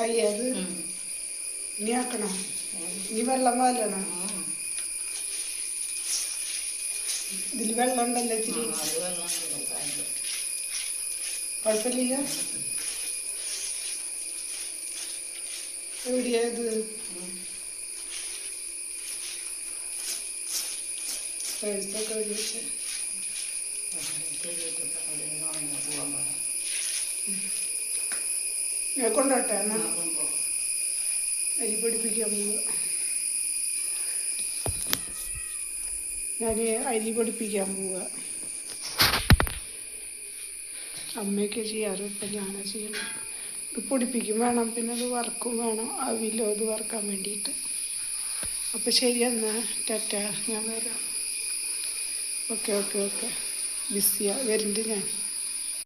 ആയി അത് ഇനി ആക്കണം. ഇനി വെള്ളം വാലണം. ഇതിൽ വെള്ളം ഉണ്ടല്ലോ ഇത്തിരി. കുഴപ്പമില്ല. എവിടെയാ ഇത്? പേഴ്സൊക്കെ ഒഴിച്ച് കൊണ്ടോട്ടെ എന്നാ അരി പൊടിപ്പിക്കാൻ പോവുക. ഞാൻ അരി പൊടിപ്പിക്കാൻ പോവുക. അമ്മയൊക്കെ ചെയ്യാറ്, ഇപ്പം ഞാനാ ചെയ്യണം. ഇത് പൊടിപ്പിക്കും വേണം, പിന്നെ അത് വറക്കും വേണം. അവിലോ ഇത് വറക്കാൻ വേണ്ടിയിട്ട്. അപ്പം ശരി എന്നാൽ ടാറ്റ, ഞാൻ വരാം. ഓക്കെ ബിസിയാണ്, വരുന്നുണ്ട് ഞാൻ.